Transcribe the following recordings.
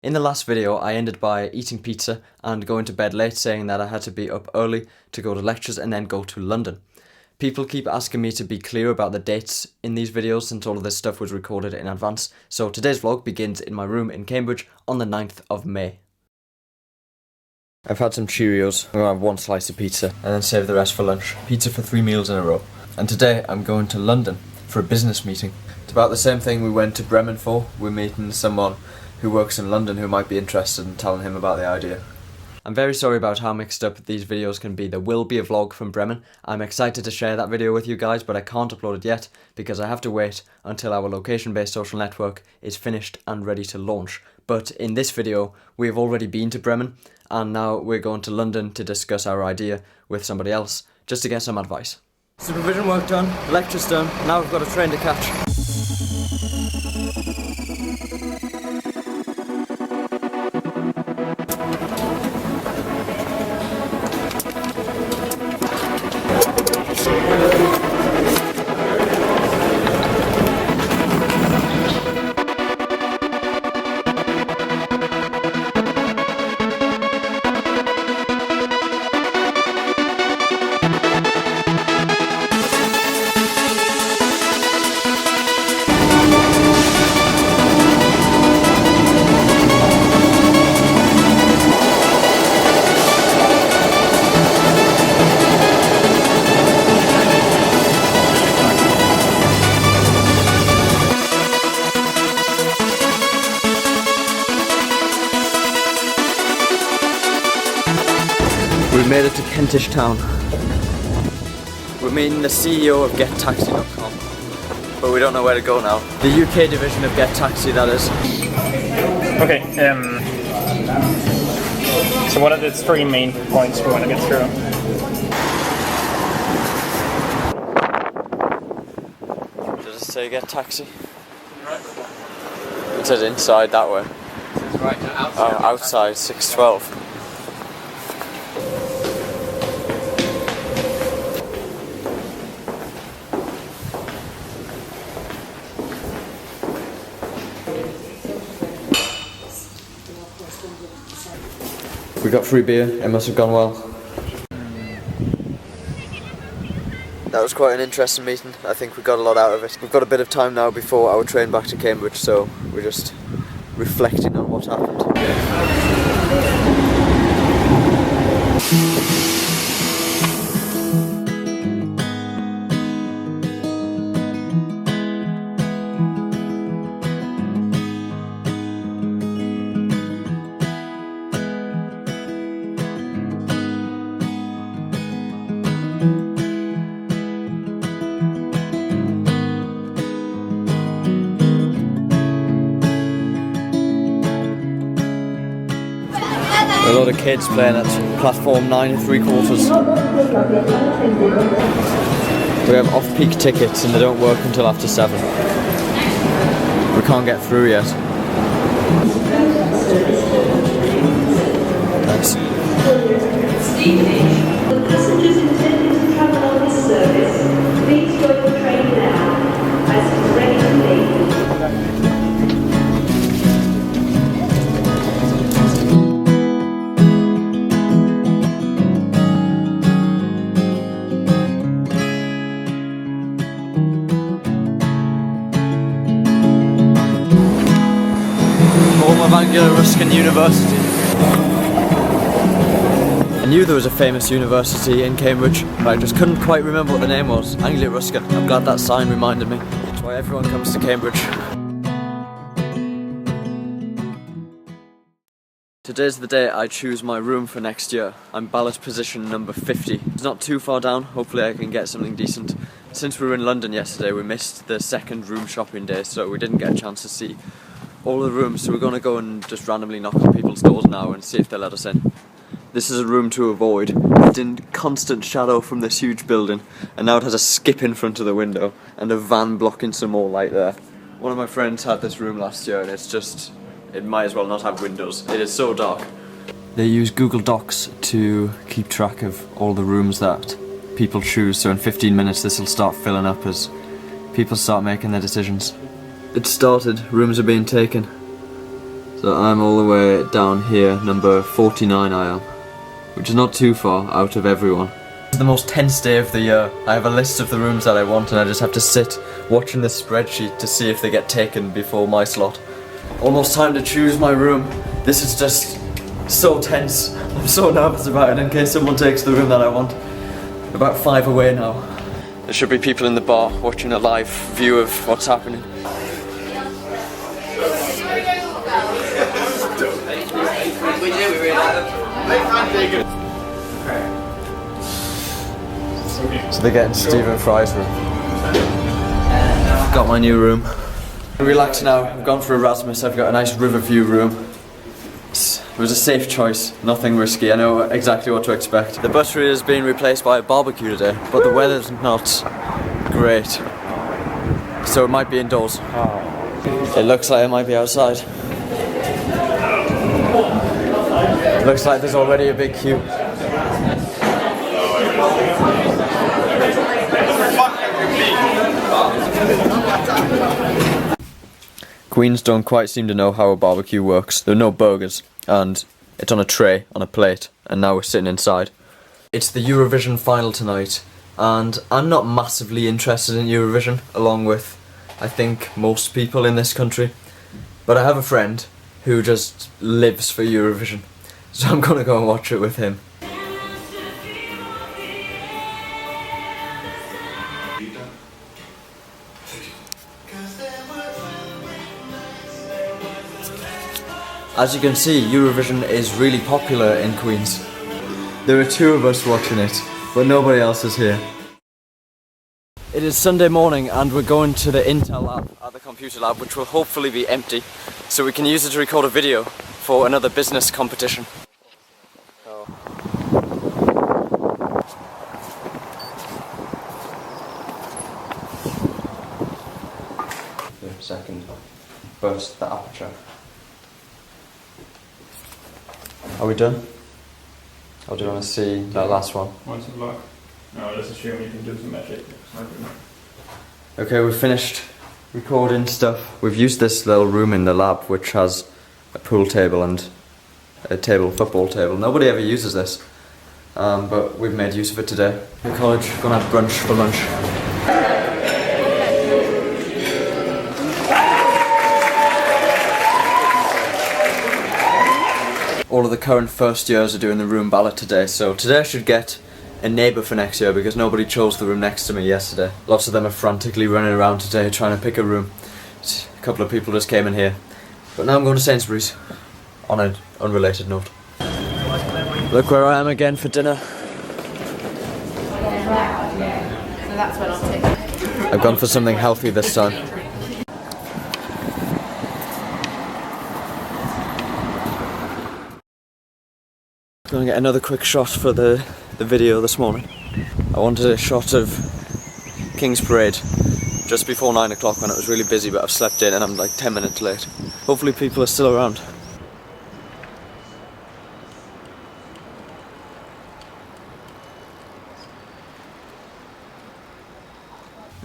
In the last video, I ended by eating pizza and going to bed late, saying that I had to be up early to go to lectures and then go to London. People keep asking me to be clear about the dates in these videos since all of this stuff was recorded in advance, so today's vlog begins in my room in Cambridge on the 9th of May. I've had some Cheerios, I'm going to have one slice of pizza and then save the rest for lunch. Pizza for 3 meals in a row. And today I'm going to London for a business meeting. It's about the same thing we went to Bremen for. We're meeting someone who works in London who might be interested in telling him about the idea. I'm very sorry about how mixed up these videos can be. There will be a vlog from Bremen. I'm excited to share that video with you guys, but I can't upload it yet because I have to wait until our location-based social network is finished and ready to launch. But in this video, we have already been to Bremen, and now we're going to London to discuss our idea with somebody else, just to get some advice. Supervision work done, lecture's done, now we've got a train to catch. We've made it to Kentish Town. We're meeting the CEO of GetTaxi.com, but we don't know where to go now. The UK division of GetTaxi, that is. Okay, so what are the three main points we want to get through? Does it say GetTaxi? It says inside that way. It says right outside. Oh, outside, 612. We got free beer, it must have gone well. That was quite an interesting meeting. I think we got a lot out of it. We've got a bit of time now before our train back to Cambridge, so we're just reflecting on what happened. A lot of kids playing at platform 9 3/4. We have off-peak tickets and they don't work until after 7. We can't get through yet. Thanks. The passengers intending to travel on this service, please join the train now, as it's ready to leave. Home of Anglia Ruskin University. I knew there was a famous university in Cambridge, but I just couldn't quite remember what the name was. Anglia Ruskin. I'm glad that sign reminded me. That's why everyone comes to Cambridge. Today's the day I choose my room for next year. I'm ballot position number 50. It's not too far down, hopefully I can get something decent. Since we were in London yesterday, we missed the second room shopping day, so we didn't get a chance to see all the rooms, so we're going to go and just randomly knock on people's doors now and see if they'll let us in. This is a room to avoid. It's in constant shadow from this huge building, and now it has a skip in front of the window and a van blocking some more light there. One of my friends had this room last year and it might as well not have windows. It is so dark. They use Google Docs to keep track of all the rooms that people choose, so in 15 minutes this will start filling up as people start making their decisions. It started, rooms are being taken. So I'm all the way down here, number 49 I am, which is not too far out of everyone. It's the most tense day of the year. I have a list of the rooms that I want and I just have to sit watching the spreadsheet to see if they get taken before my slot. Almost time to choose my room. This is just so tense. I'm so nervous about it in case someone takes the room that I want. About 5 away now. There should be people in the bar watching a live view of what's happening. So they're getting Stephen Fry's room. Got my new room. Relax now, I've gone for Erasmus, I've got a nice river view room. It was a safe choice, nothing risky, I know exactly what to expect. The buttery is being replaced by a barbecue today, but the weather's not great. So it might be indoors. It looks like it might be outside. Looks like there's already a big queue. Queens don't quite seem to know how a barbecue works. There are no burgers, and it's on a tray, on a plate, and now we're sitting inside. It's the Eurovision final tonight, and I'm not massively interested in Eurovision, along with, I think, most people in this country. But I have a friend who just lives for Eurovision, so I'm gonna go and watch it with him. As you can see, Eurovision is really popular in Queens. There are 2 of us watching it, but nobody else is here. It is Sunday morning and we're going to the Intel lab at the computer lab, which will hopefully be empty, so we can use it to record a video for another business competition. Second, burst the aperture. Are we done? Or do you want to see that last one? Once a block. No, let's assume you can do some magic. Okay, we've finished recording stuff. We've used this little room in the lab which has a pool table and a football table. Nobody ever uses this, but we've made use of it today. In college, we're going to have brunch for lunch. All of the current first years are doing the room ballot today, so today I should get a neighbour for next year because nobody chose the room next to me yesterday. Lots of them are frantically running around today trying to pick a room. A couple of people just came in here. But now I'm going to Sainsbury's on an unrelated note. Look where I am again for dinner. I've gone for something healthy this time. Going to get another quick shot for the video this morning. I wanted a shot of King's Parade just before 9 o'clock when it was really busy, but I've slept in and I'm like 10 minutes late. Hopefully people are still around.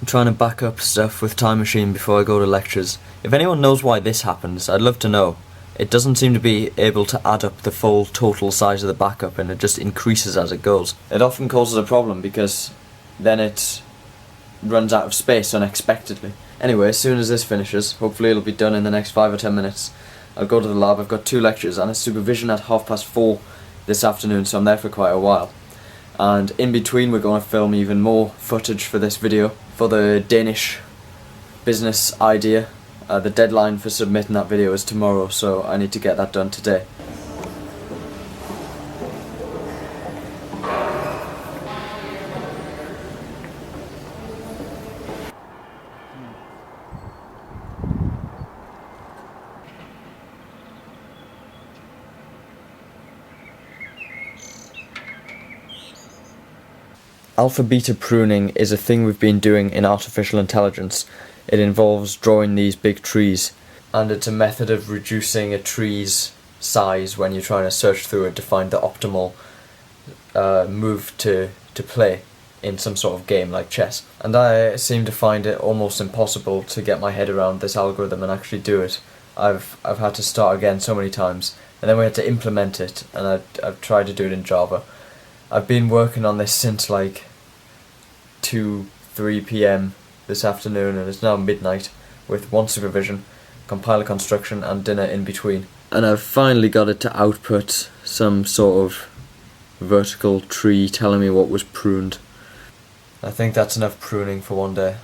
I'm trying to back up stuff with Time Machine before I go to lectures. If anyone knows why this happens, I'd love to know. It doesn't seem to be able to add up the full total size of the backup, and it just increases as it goes. It often causes a problem because then it runs out of space unexpectedly. Anyway, as soon as this finishes, hopefully it'll be done in the next 5 or 10 minutes, I'll go to the lab. I've got 2 lectures and a supervision at 4:30 this afternoon, so I'm there for quite a while. And in between we're going to film even more footage for this video, for the Danish business idea. The deadline for submitting that video is tomorrow, so I need to get that done today. Alpha-beta pruning is a thing we've been doing in artificial intelligence. It involves drawing these big trees, and it's a method of reducing a tree's size when you're trying to search through it to find the optimal move to play in some sort of game like chess. And I seem to find it almost impossible to get my head around this algorithm and actually do it I've had to start again so many times, and then we had to implement it, and I've tried to do it in Java. I've been working on this since like 2-3 p.m. this afternoon, and it's now midnight, with one supervision, compiler construction, and dinner in between. And I've finally got it to output some sort of vertical tree telling me what was pruned. I think that's enough pruning for one day.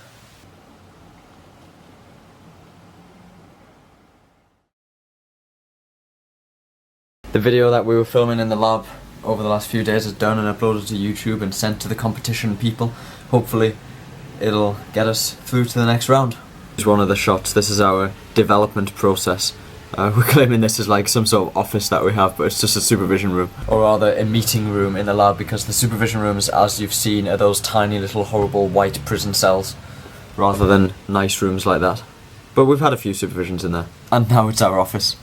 The video that we were filming in the lab over the last few days is done and uploaded to YouTube and sent to the competition people. Hopefully it'll get us through to the next round. This is one of the shots. This is our development process. We're claiming this is like some sort of office that we have, but it's just a supervision room. Or rather a meeting room in the lab, because the supervision rooms, as you've seen, are those tiny little horrible white prison cells, rather than nice rooms like that. But we've had a few supervisions in there. And now it's our office.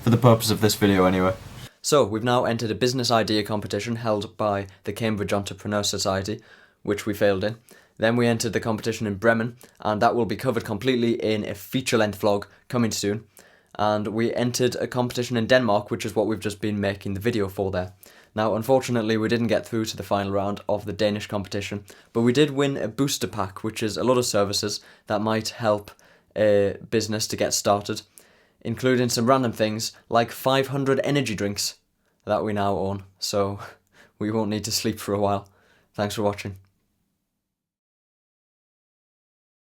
For the purpose of this video anyway. So, we've now entered a business idea competition held by the Cambridge Entrepreneur Society, which we failed in. Then we entered the competition in Bremen, and that will be covered completely in a feature-length vlog coming soon. And we entered a competition in Denmark, which is what we've just been making the video for there. Now, unfortunately, we didn't get through to the final round of the Danish competition, but we did win a booster pack, which is a lot of services that might help a business to get started, including some random things like 500 energy drinks that we now own, so we won't need to sleep for a while. Thanks for watching.